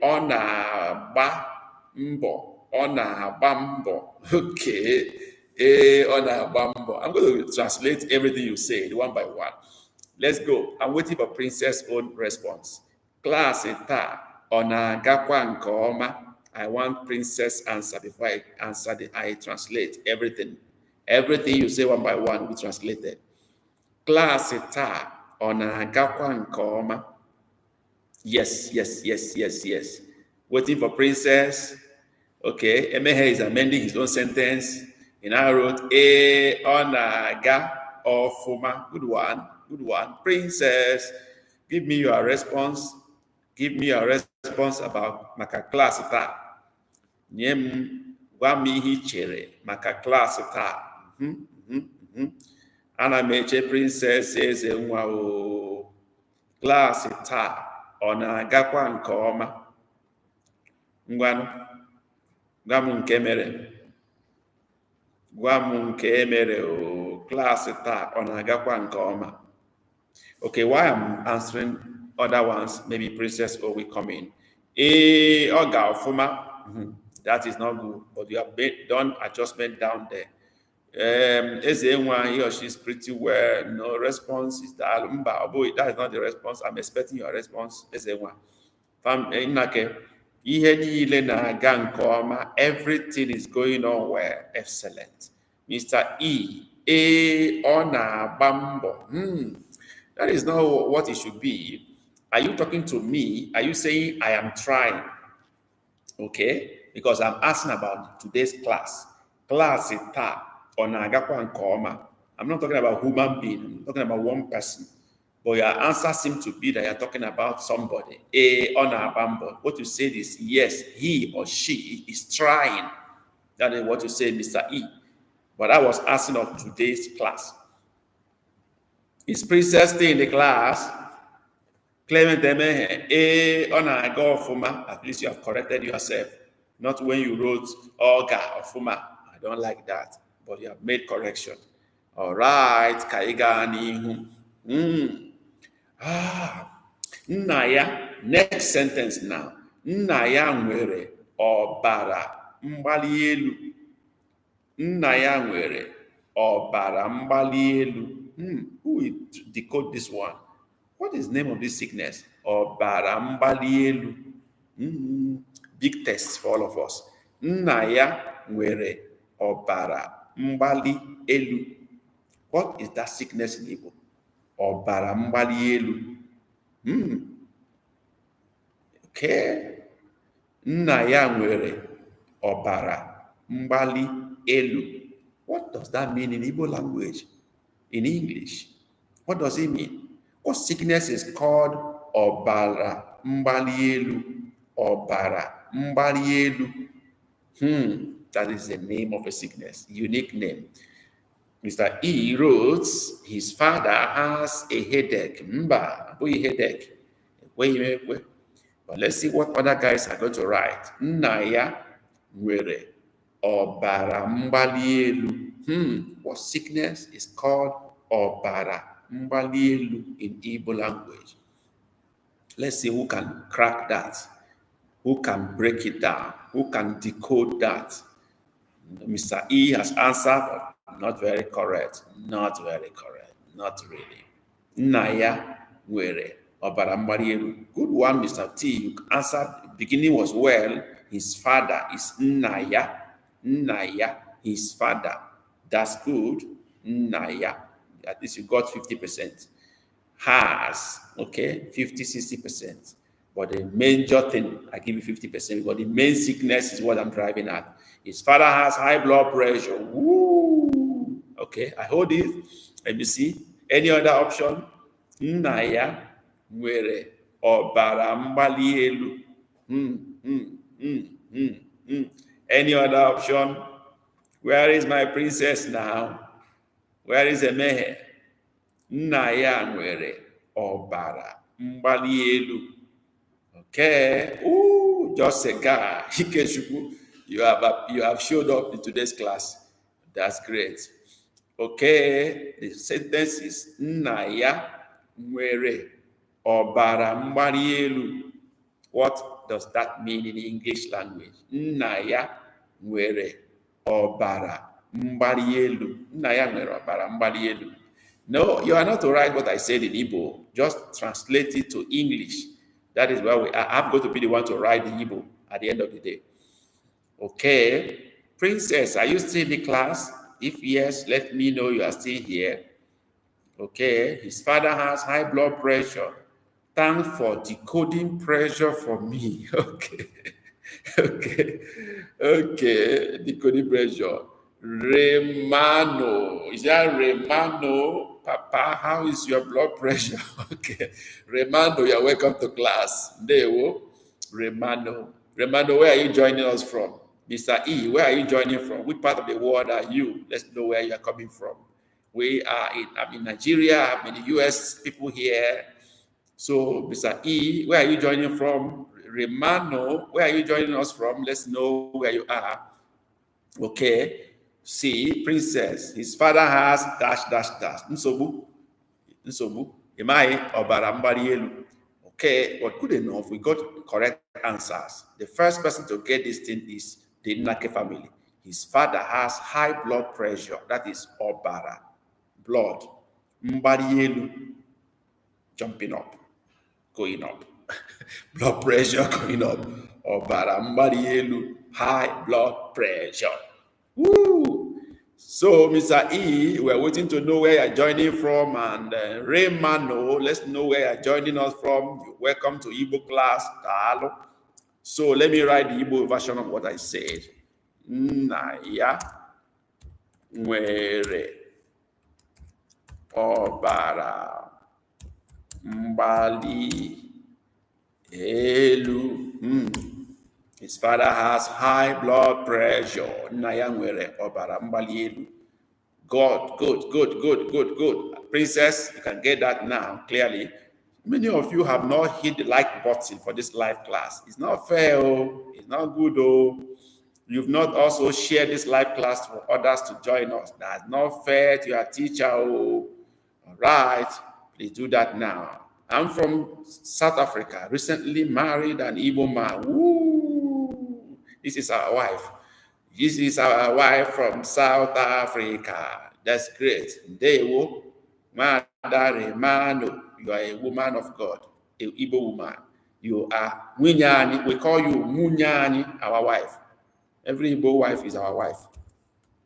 Ọ na-agba mbọ. Ọ na-agba mbọ. Okay. Ọ na-agba mbọ. I'm going to translate everything you said one by one. Let's go. I'm waiting for Princess' own response. Class taa, ọ na-agakwa nke ọma. I want Princess answer before I answer I translate everything. Everything you say one by one will be translated. Class taa, ọ na-agakwa nke ọma. Yes. Waiting for Princess. Okay, Emehe is amending his own sentence. He now wrote, ọ na-aga ọfụma. Good one. Princess, give me your response. Give me your response about maka class taa. Nye m, gwa m ihe chere maka class taa. Ana m eche Princess eze nwa o. Class taa, ọ na-agakwa nke ọma. Ngwanụ, gwa m nke mere. Gwa m nke mere o. Class taa, ọ na-agakwa nke ọma. Okay, while I'm answering other ones, maybe Princess O will come in. Oga ofuma. That is not good, but you have done adjustment down there. He or she is pretty well. No response is that. That is not the response. I'm expecting your response. Everything is going on well. Excellent. Mr. E. Ona bambo. That is not what it should be. Are you talking to me? Are you saying I am trying? Okay, because I'm asking about today's class. Class ita onagakwa nke ọma. I'm not talking about human being. I'm talking about one person. But your answer seems to be that you're talking about somebody. Onabambo. What you said is yes, he or she is trying. That is what you say, Mr. E. But I was asking of today's class. Is Princess still in the class? Clement Emehe, Onaga Ofuma. At least you have corrected yourself. Not when you wrote Oga Ofuma. I don't like that. But you have made correction. All right. Kaigani. Naya. Next sentence now. Naya nwere ọbara mgbali elu. Nna ya nwere ọbara mgbali elu. Who will decode this one? What is the name of this sickness? Ọbara mgbali elu. Big test for all of us. Nna ya nwere ọbara mgbali elu. What is that sickness in Igbo? Ọbara mgbali elu. Okay. Nna ya nwere ọbara mgbali elu. What does that mean in Igbo language? In English? What does it mean? What sickness is called ọbara mgbali elu? Ọbara mgbali elu. That is the name of a sickness. Unique name. Mr. E wrote, his father has a headache. Mba, a headache. But let's see what other guys are going to write. Nna ya nwere ọbara mgbali elu. What sickness is called ọbara mgbali elu in Igbo language? Let's see who can crack that. Who can break it down? Who can decode that? Mr. E has answered, but not very correct. Not very correct. Not really. Nna ya nwere ọbara mgbali elu. Good one, Mr. T. You answered. The beginning was well. His father is nna ya. Nna ya, his father. That's good. Nna ya. At least you got 50%. Has, okay, 50, 60%. But the major thing, I give you 50%, but the main sickness is what I'm driving at. His father has high blood pressure. Woo! Okay, I hold it. Let me see. Any other option? Nna ya nwere ọbara mgbali elu. Any other option? Where is my princess now? Where is Emehe? Nna ya nwere ọbara mgbali elu. Okay. Ooh, just a guy. You have showed up in today's class. That's great. Okay. The sentence is nna ya nwere ọbara mgbali elu. What does that mean in English language? Nna ya nwere ọbara mgbali elu. Nna ya nwere ọbara mgbali elu. No, you are not to write what I said in Igbo. Just translate it to English. That is where we are. I'm going to be the one to write the Igbo at the end of the day. Okay. Princess, are you still in the class? If yes, let me know you are still here. Okay. His father has high blood pressure. Thanks for decoding pressure for me. Okay. Okay. Decoding pressure. Remano. Is that Remano? Papa, how is your blood pressure? Okay. Remano, you're welcome to class. Dewo. Remano. Remano, where are you joining us from? Mr. E, where are you joining from? Which part of the world are you? Let's know where you are coming from. I'm in Nigeria, I'm in the US, people here. So, Mr. E, where are you joining from? Remano, where are you joining us from? Let's know where you are. Okay. See, princess, his father has ... Nsogbu. Imai ọbara mgbali elu. Okay, but good enough. We got correct answers. The first person to get this thing is the Nake family. His father has high blood pressure. That is ọbara, blood. Mgbali elu, jumping up, going up. Blood pressure going up. Ọbara mgbali elu, high blood pressure. Woo! So, Mr. E, we're waiting to know where you're joining from, and Raymano, let's know where you're joining us from. You're welcome to Igbo class. So, let me write the Igbo version of what I said. Nna ya nwere ọbara mgbali elu. His father has high blood pressure. Nna ya nwere ọbara mgbali elu. Good. Princess, you can get that now, clearly. Many of you have not hit the like button for this live class. It's not fair, it's not good, You've not also shared this live class for others to join us. That's not fair to your teacher, All right, please do that now. I'm from South Africa, recently married an Igbo man. Woo! This is our wife. This is our wife from South Africa. That's great. Ndewo, Madare Mano. You are a woman of God, a Igbo woman. You are Munyani. We call you Munyani, our wife. Every Igbo wife is our wife.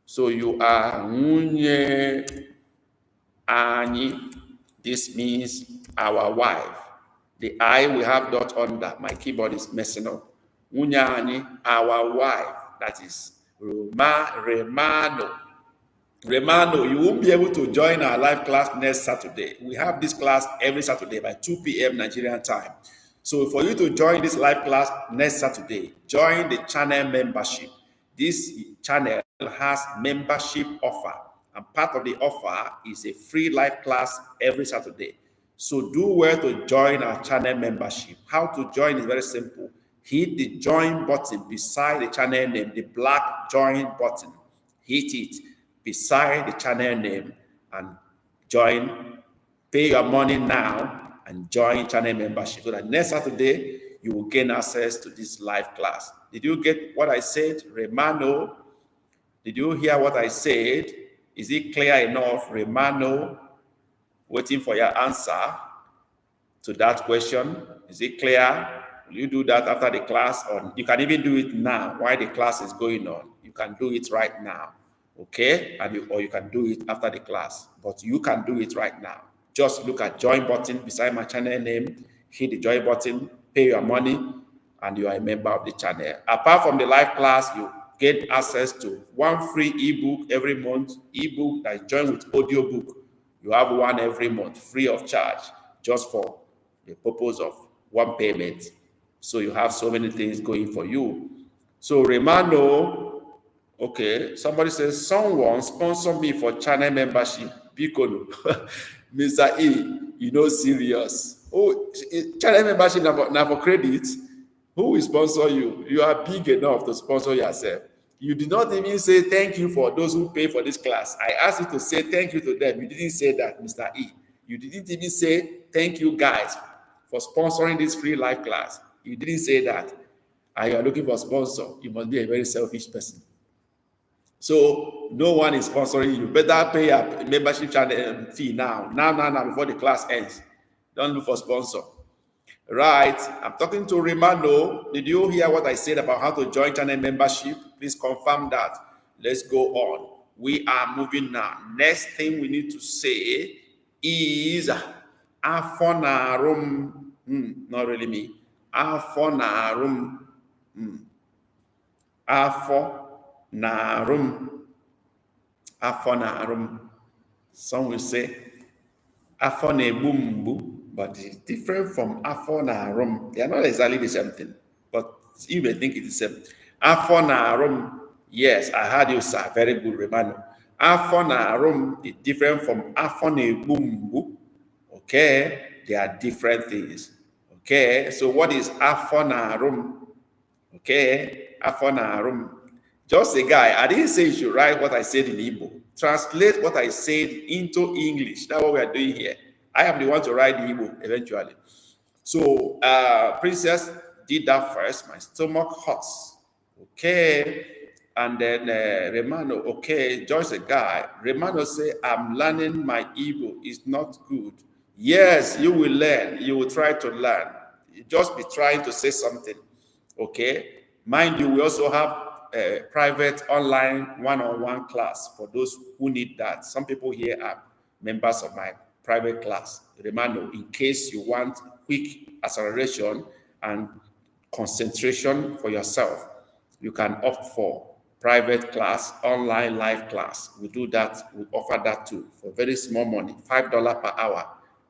So you are Munye Ani. This means our wife. The I we have dot under. My keyboard is messing up. Munyani, our wife. That is Remano. Remano, you won't be able to join our live class next Saturday. We have this class every Saturday by 2 p.m. Nigerian time. So for you to join this live class next Saturday, join the channel membership. This channel has membership offer, and part of the offer is a free live class every Saturday. So do well to join our channel membership. How to join is very simple. Hit the join button beside the channel name, the black join button. Hit it beside the channel name and join. Pay your money now and join channel membership so that next Saturday you will gain access to this live class. Did you get what I said, Remano? Did you hear what I said? Is it clear enough, Remano? Waiting for your answer to that question. Is it clear? Will you do that after the class? Or you can even do it now while the class is going on. You can do it right now. Okay? Or you can do it after the class. But you can do it right now. Just look at join button beside my channel name. Hit the join button. Pay your money. And you are a member of the channel. Apart from the live class, you get access to one free ebook every month. Ebook that is joined with audiobook. You have one every month, free of charge, just for the purpose of one payment. So you have so many things going for you. So Remano, okay, somebody says, someone sponsor me for channel membership. Bikono. Mr. E, you know, serious. Oh, channel membership now for credit. Who will sponsor you? You are big enough to sponsor yourself. You did not even say thank you for those who pay for this class. I asked you to say thank you to them. You didn't say that, Mr. E. You didn't even say thank you guys for sponsoring this free live class. You didn't say that. And you are looking for a sponsor. You must be a very selfish person. So no one is sponsoring you. Better pay a membership channel fee now, before the class ends. Don't look for sponsor. Right, I'm talking to Remano. Did you hear what I said about how to join channel membership? Please confirm that. Let's go on. We are moving now. Next thing we need to say is afonarum. Not really me. Afonarum. Afonarum. Afonarum. Some will say afonebumbu. But it's different from afonarum. They are not exactly the same thing, but you may think it's the same. Afonarum, yes, I heard you, sir. Very good, Remano. Afonarum is different from afonebumbu. Okay, they are different things. Okay, so what is afonarum? Okay, afonarum. Just a guy. I didn't say you should write what I said in Igbo. Translate what I said into English. That's what we are doing here. I am the one to write the Igbo eventually. So, Princess did that first. My stomach hurts. Okay. And then Remano, okay, just a guy. Remano say, I'm learning my Igbo. It's not good. Yes, you will learn. You will try to learn. You just be trying to say something. Okay. Mind you, we also have a private online one-on-one class for those who need that. Some people here are members of my private class, Remano, in case you want quick acceleration and concentration for yourself. You can opt for private class, online live class. We do that. We offer that too for very small money, $5 per hour.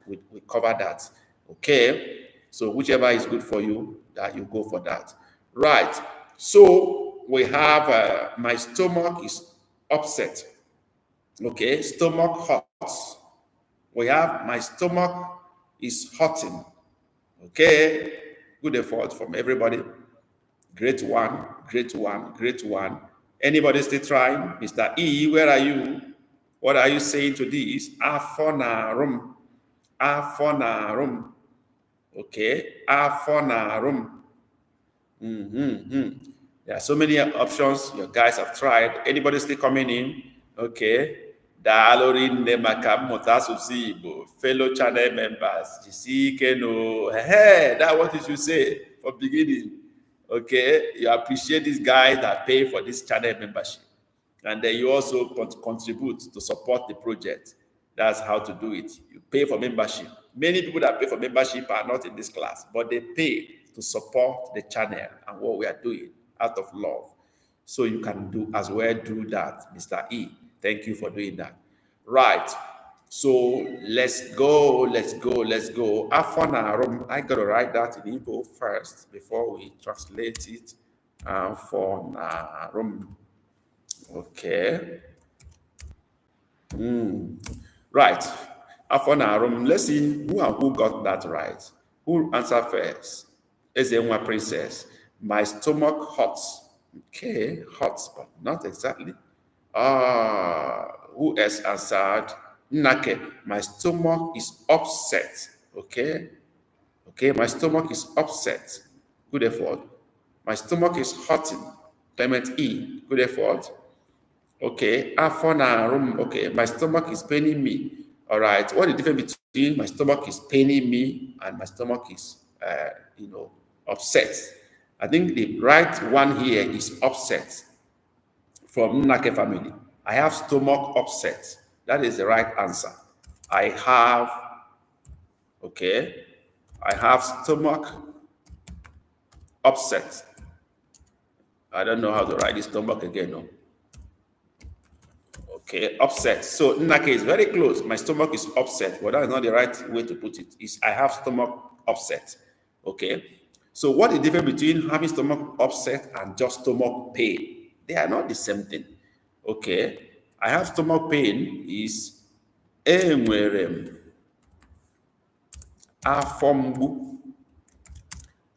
We cover that. Okay. So whichever is good for you, that you go for that. Right. So we have my stomach is upset. Okay. Stomach hurts. We have my stomach is hurting. Okay. Good effort from everybody. Great one, great one, great one. Anybody still trying? Mr. E, where are you? What are you saying to this? Afonarum. Afonarum. Okay. Afonarum. There are so many options you guys have tried. Anybody still coming in? Okay. Dalorin Igbo, fellow channel members, hey, that's what you should say for beginning. Okay, you appreciate these guys that pay for this channel membership, and then you also contribute to support the project. That's how to do it. You pay for membership. Many people that pay for membership are not in this class, but they pay to support the channel and what we are doing out of love. So you can do as well do that, Mr. E. Thank you for doing that. Right. So let's go. Afonarum. I gotta write that in Igbo first before we translate it. Afonarum. Okay. Right. Afonarum. Let's see who got that right. Who answered first? Ezenwa Princess. My stomach hurts. Okay, hurts, but not exactly. Who else answered? Nake, my stomach is upset. Okay. Okay, my stomach is upset. Good effort. My stomach is hurting. Clement E. Good effort. Okay. Afona room. Okay, my stomach is paining me. All right. What is the difference between my stomach is paining me and my stomach is, upset? I think the right one here is upset. From Nake family. I have stomach upset. That is the right answer. I have stomach upset. I don't know how to write this stomach again. No. Okay, upset. So Nake is very close. My stomach is upset, but that is not the right way to put it. Is I have stomach upset. Okay. So what is the difference between having stomach upset and just stomach pain? They are not the same thing. Okay, I have stomach pain is enwere m afọ mgbu.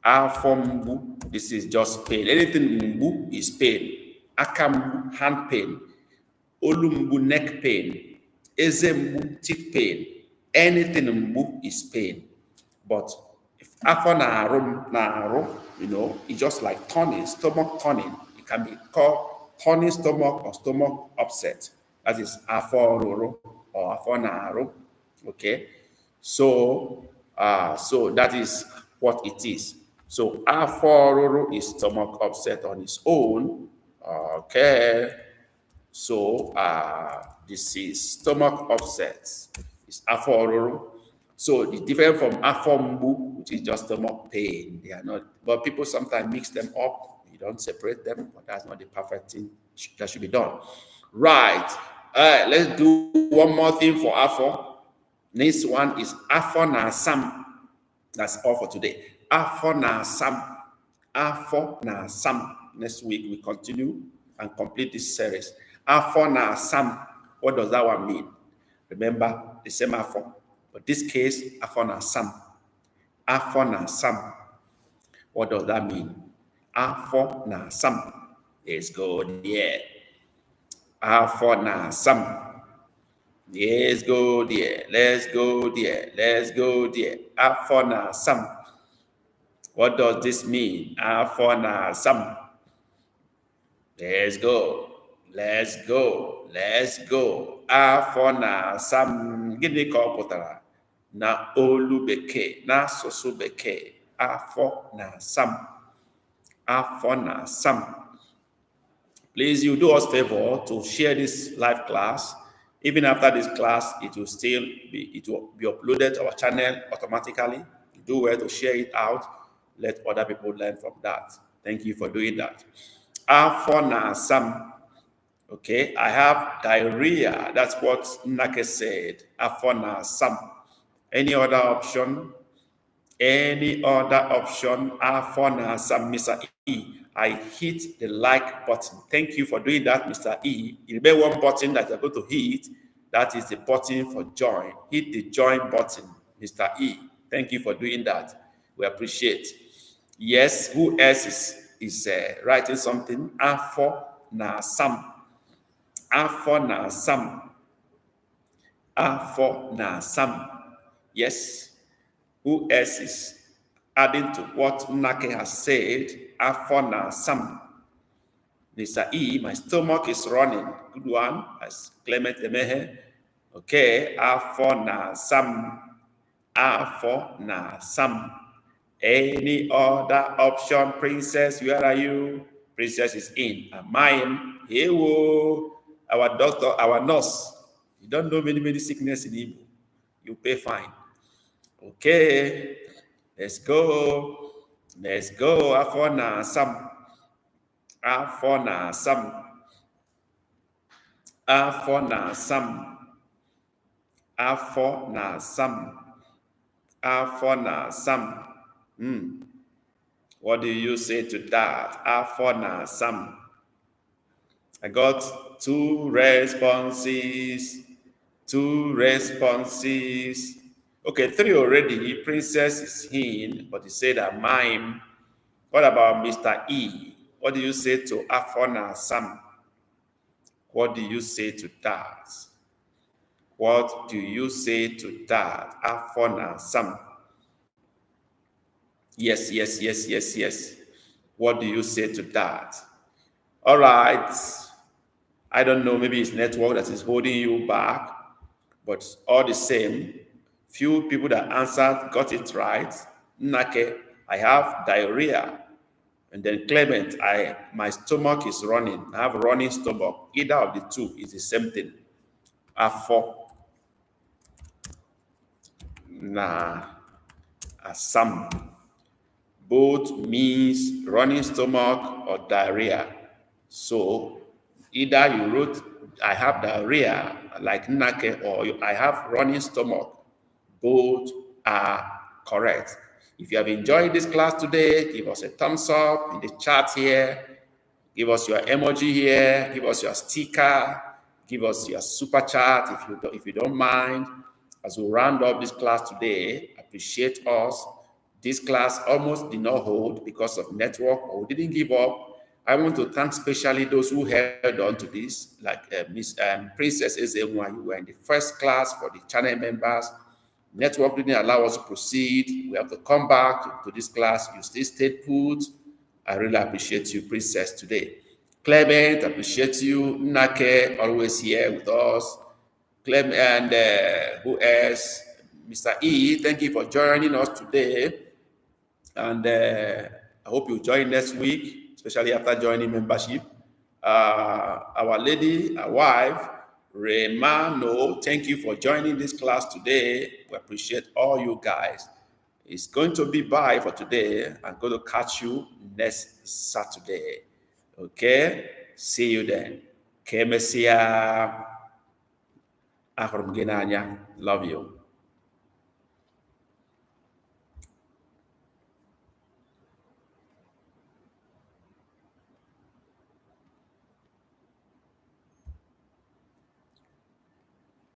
Afọ mgbu. This is just pain. Anything mgbu is pain. Aka mgbu, hand pain. Olu mgbu, neck pain. Eze mgbu, teeth pain. Anything mgbu is pain. But if afọ na-arụ, it's just like turning, stomach turning. It can be called turning stomach or stomach upset. That is afọ roro or afọ na-arụ. Okay, so that is what it is. So afọ roro is stomach upset on its own. Okay, so this is stomach upset. It's afọ roro. So the different from afọ mgbu, which is just stomach pain. They are not, but people sometimes mix them up. You don't separate them, but that's not the perfect thing that should be done. Right. Let's do one more thing for afọ. Next one is afọ na sam. That's all for today. Afọ na sam. Afọ na sam. Next week we continue and complete this series. Afọ na sam. What does that one mean? Remember the same afọ, but this case afọ na sam. Afọ na sam. What does that mean? Afọ na sam. Let's go there. Afọ na sam. Let's go there. Let's go there. Let's go there. Afọ na sam. What does this mean? Afọ na sam. Let's go. Let's go. Let's go. Afọ na sam. Gịnị ka ọ pụtara? Na olu bekee, na asụsụ bekee. Afọ na sam. Afọ na sam. Please, you do us a favor to share this live class. Even after this class, it will be uploaded to our channel automatically. You do well to share it out. Let other people learn from that. Thank you for doing that. Afọ na sam. Okay, I have diarrhea. That's what Nake said. Afọ na sam. Any other option? Any other option? Afọ na sam, Mr. E. I hit the like button. Thank you for doing that, Mr. E. You remember one button that you're going to hit. That is the button for join. Hit the join button, Mr. E. Thank you for doing that. We appreciate. Yes, who else is writing something? Afọ na sam. Afọ na sam. Afọ na sam. Yes. Who else is adding to what Nake has said? Afọ na sam. Mr. E, my stomach is running. Good one. As Clement Emehe. Okay. Afọ na sam. Afọ na sam. Any other option, Princess? Where are you? Princess is in. Mine. Hey, whoa. Our doctor, our nurse. You don't know many sickness in Igbo. You pay fine. Okay. Let's go. Let's go. Afọ na sam. Afọ na sam. Afọ na sam. Afọ na sam. Afọ na sam. What do you say to that? Afọ na sam. I got 2 responses. 2 responses. Okay, 3 already. Princess is in, but he said that mime. What about Mr. E? What do you say to Afọ na sam? What do you say to that? What do you say to that? Afọ na sam. Yes. What do you say to that? All right. I don't know, maybe it's network that is holding you back, but all the same, few people that answered got it right. Nake, I have diarrhea. And then Clement, my stomach is running. I have running stomach. Either of the two is the same thing. Afọ na asam. Both means running stomach or diarrhea. So either you wrote, I have diarrhea, like Nake, or I have running stomach. Both are correct. If you have enjoyed this class today, give us a thumbs up in the chat here. Give us your emoji here. Give us your sticker. Give us your super chat if you don't mind. As we round up this class today, appreciate us. This class almost did not hold because of network, but we didn't give up. I want to thank especially those who held on to this, like Miss Princess Ezemwa. You were in the first class for the channel members. Network didn't allow us to proceed. We have to come back to this class. You still stayed put. I really appreciate you, Princess, today. Clement, appreciate you. Nake, always here with us. Clement, and who else? Mr. E, thank you for joining us today. And I hope you join next week, especially after joining membership. Our lady, our wife, Remano, thank you for joining this class today. We appreciate all you guys. It's going to be bye for today. I'm going to catch you next Saturday. Okay? See you then. Kemesia. Love you.